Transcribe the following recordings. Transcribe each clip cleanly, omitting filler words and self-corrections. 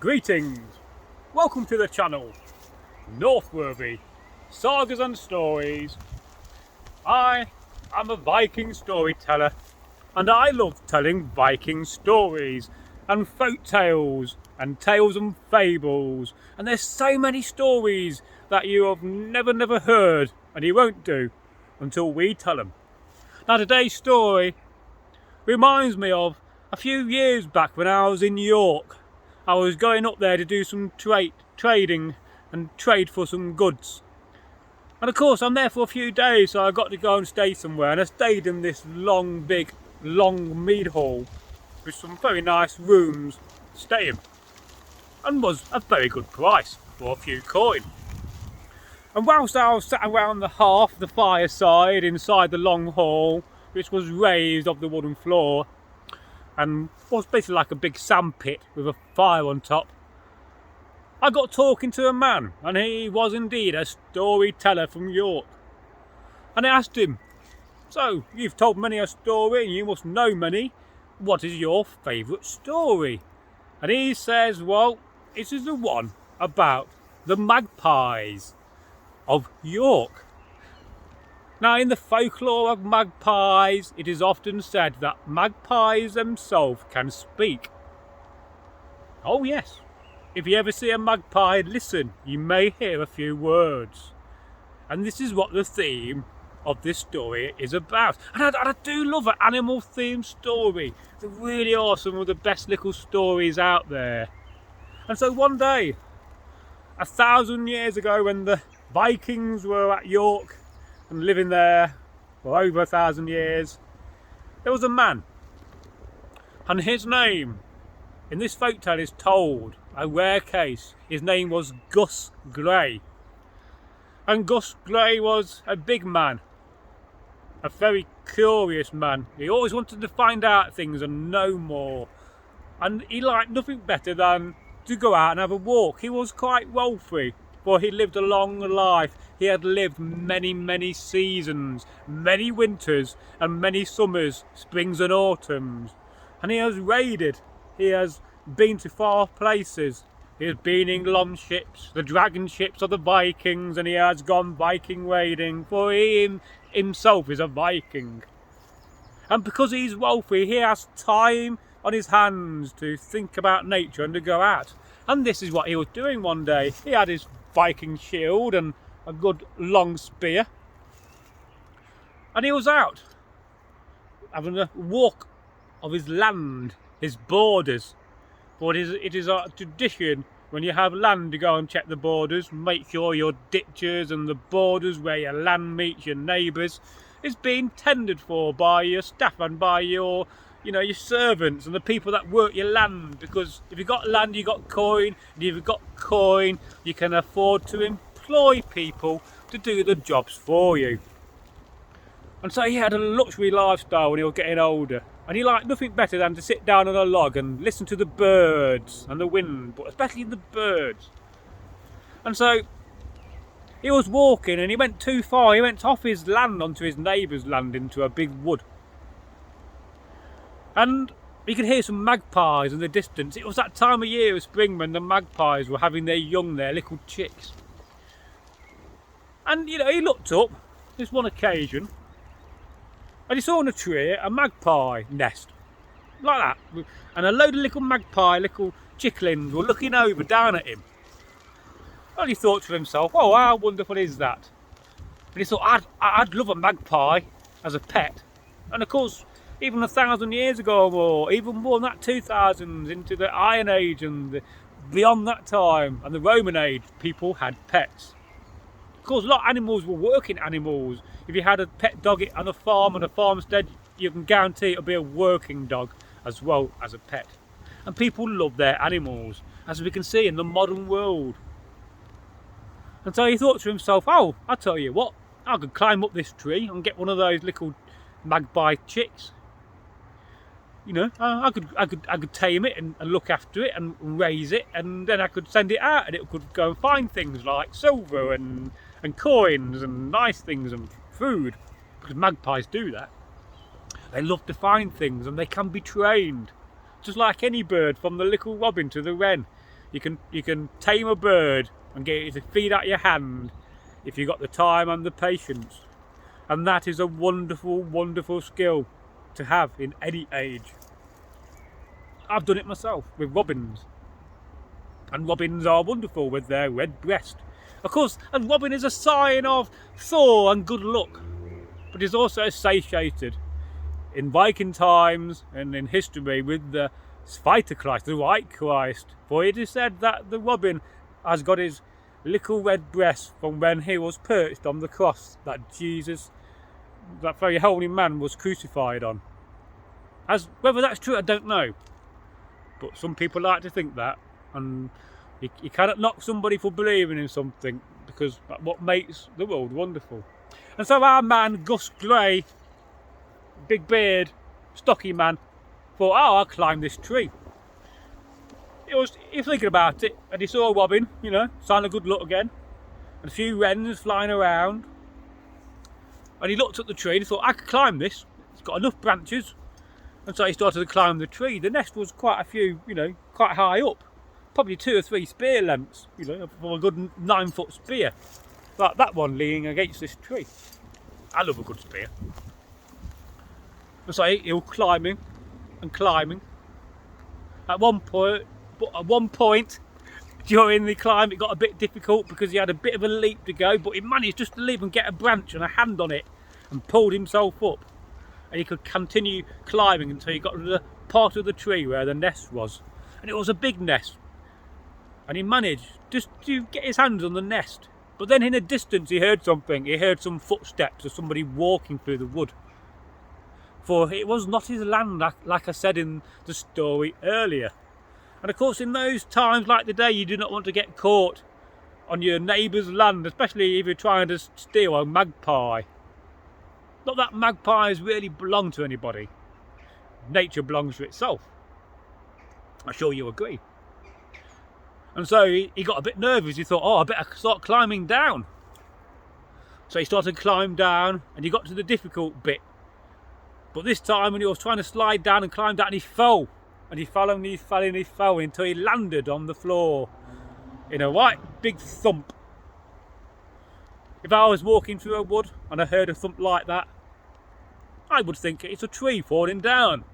Greetings! Welcome to the channel, Northworthy Sagas and Stories. I am a Viking storyteller and I love telling Viking stories and folk tales and tales and fables, and there's so many stories that you have never heard and you won't do until we tell them. Now today's story reminds me of a few years back when I was in York. I was going up there to do some trading and trade for some goods. And of course I'm there for a few days, so I got to go and stay somewhere, and I stayed in this long mead hall with some very nice rooms to stay in, and was a very good price for a few coin. And whilst I was sat around the hearth, the fireside inside the long hall, which was raised off the wooden floor and was basically like a big sand pit with a fire on top, I got talking to a man, and he was indeed a storyteller from York. And I asked him, "So, you've told many a story and you must know many. What is your favourite story?" And he says, "Well, it is the one about the Magpies of York." Now, in the folklore of magpies, it is often said that magpies themselves can speak. Oh yes, if you ever see a magpie, listen, you may hear a few words. And this is what the theme of this story is about. And I do love an animal themed story. They're really awesome, one of the best little stories out there. And so one day, 1,000 years ago, when the Vikings were at York and living there for over 1,000 years, there was a man, and his name in this folktale is told, a rare case. His name was Gus Grey, and Gus Grey was a big man, a very curious man. He always wanted to find out things and know more, and he liked nothing better than to go out and have a walk. He was quite wealthy, for he lived a long life. He had lived many seasons, many winters and many summers, springs and autumns. And he has raided, he has been to far places. He has been in long ships, the dragon ships of the Vikings, and he has gone Viking raiding, for he himself is a Viking. And because he's wealthy, he has time on his hands to think about nature and to go out. And this is what he was doing one day. He had his Viking shield and a good long spear, and he was out having a walk of his land, his borders. For it is a tradition when you have land to go and check the borders, make sure your ditches and the borders where your land meets your neighbours is being tended for by your staff and by your servants and the people that work your land. Because if you've got land, you've got coin, and if you've got coin, you can afford to employ people to do the jobs for you. And so he had a luxury lifestyle when he was getting older, and he liked nothing better than to sit down on a log and listen to the birds and the wind, but especially the birds. And so he was walking, and he went too far. He went off his land onto his neighbour's land into a big wood. And he could hear some magpies in the distance. It was that time of year of spring when the magpies were having their young, their little chicks. And he looked up this one occasion, and he saw on a tree a magpie nest, like that. And a load of little magpie, little chicklings were looking over down at him. And he thought to himself, "Oh, how wonderful is that?" And he thought, I'd love a magpie as a pet. And of course, even 1,000 years ago or more, even more than that, 2,000 into the Iron Age and beyond that time, and the Roman Age, people had pets. Of course, a lot of animals were working animals. If you had a pet dog on a farm, on a farmstead, you can guarantee it'll be a working dog as well as a pet. And people love their animals, as we can see in the modern world. And so he thought to himself, "Oh, I'll tell you what, I could climb up this tree and get one of those little magpie chicks. I could tame it and look after it and raise it, and then I could send it out, and it could go and find things like silver and coins and nice things and food, because magpies do that. They love to find things, and they can be trained. just like any bird, from the little robin to the wren. You can tame a bird and get it to feed out your hand if you've got the time and the patience. And that is a wonderful, wonderful skill to have in any age. I've done it myself with robins. And robins are wonderful with their red breast. Of course, a robin is a sign of thaw and good luck, but is also associated in Viking times and in history with the Christ, the White Christ. For it is said that the robin has got his little red breast from when he was perched on the cross that Jesus, that very holy man, was crucified on. As whether that's true, I don't know, but some people like to think that, and you cannot knock somebody for believing in something, because that's what makes the world wonderful. And so our man Gus Gray, big beard, stocky man, thought, oh, I'll climb this tree. He was thinking about it, and he saw a robin, you know, sign of good luck again, and a few wrens flying around. And he looked at the tree and he thought, I could climb this. It's got enough branches. And so he started to climb the tree. The nest was quite a few, you know, quite high up. Probably 2 or 3 spear lengths, you know, for a good 9-foot spear. Like that one leaning against this tree. I love a good spear. And so he was climbing and climbing. At one point during the climb, it got a bit difficult because he had a bit of a leap to go, but he managed just to leap and get a branch and a hand on it and pulled himself up. And he could continue climbing until he got to the part of the tree where the nest was. And it was a big nest. And he managed just to get his hands on the nest. But then in the distance he heard something. He heard some footsteps of somebody walking through the wood. For it was not his land, like I said in the story earlier. And of course, in those times like today, you do not want to get caught on your neighbour's land, especially if you're trying to steal a magpie. Not that magpies really belong to anybody. Nature belongs to itself. I'm sure you agree. And so he got a bit nervous. He thought, oh, I better start climbing down. So he started to climb down, and he got to the difficult bit. But this time when he was trying to slide down and climb down, he fell. And he fell and he fell and he fell until he landed on the floor in a right big thump. If I was walking through a wood and I heard a thump like that, I would think it's a tree falling down.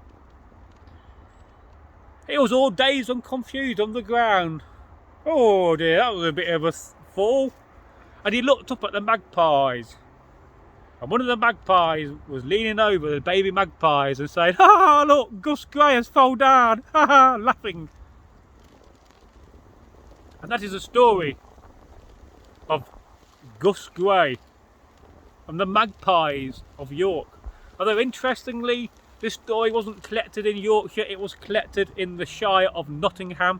He was all dazed and confused on the ground. Oh dear, that was a bit of a fall. And he looked up at the magpies. And one of the magpies was leaning over the baby magpies and saying, ha ha, look, Gus Gray has fell down, ha ha, laughing. And that is the story of Gus Gray and the Magpies of York. Although interestingly, this story wasn't collected in Yorkshire, it was collected in the Shire of Nottingham.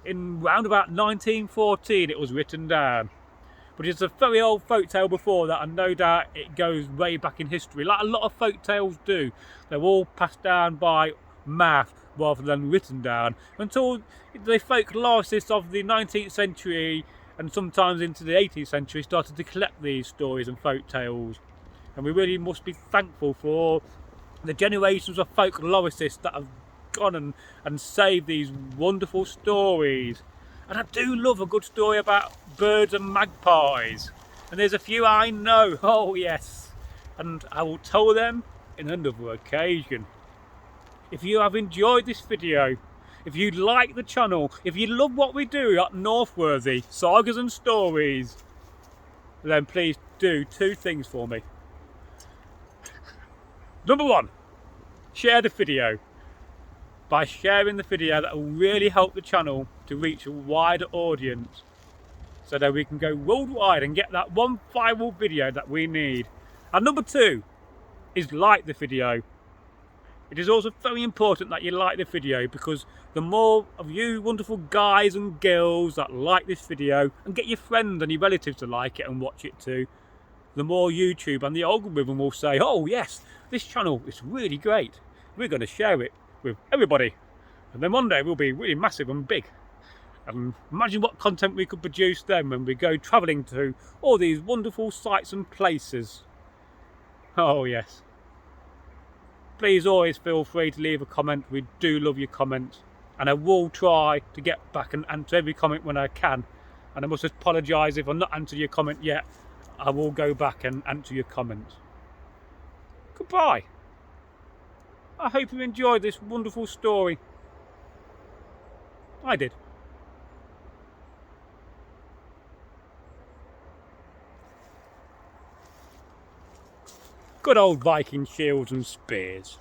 In round about 1914 it was written down. But it's a very old folktale before that, and no doubt it goes way back in history, like a lot of folktales do. They're all passed down by mouth rather than written down, until the folklorists of the 19th century and sometimes into the 18th century started to collect these stories and folktales. And we really must be thankful for the generations of folklorists that have gone and saved these wonderful stories. And I do love a good story about birds and magpies. And there's a few I know, oh yes. And I will tell them in another occasion. If you have enjoyed this video, if you like the channel, if you love what we do at Northworthy, Sagas and Stories, then please do 2 things for me. Number 1, share the video. By sharing the video, that will really help the channel to reach a wider audience, so that we can go worldwide and get that one viral video that we need. And number 2 is like the video. It is also very important that you like the video, because the more of you wonderful guys and girls that like this video and get your friends and your relatives to like it and watch it too, the more YouTube and the algorithm will say, oh yes, this channel is really great, we're going to share it with everybody, and then one day we'll be really massive and big. And imagine what content we could produce then when we go travelling to all these wonderful sites and places. Oh yes. please always feel free to leave a comment. We do love your comments, and I will try to get back and answer every comment when I can. And I must apologise if I'm not answering your comment yet. I will go back and answer your comments. Goodbye. I hope you enjoyed this wonderful story. I did. Good old Viking shields and spears.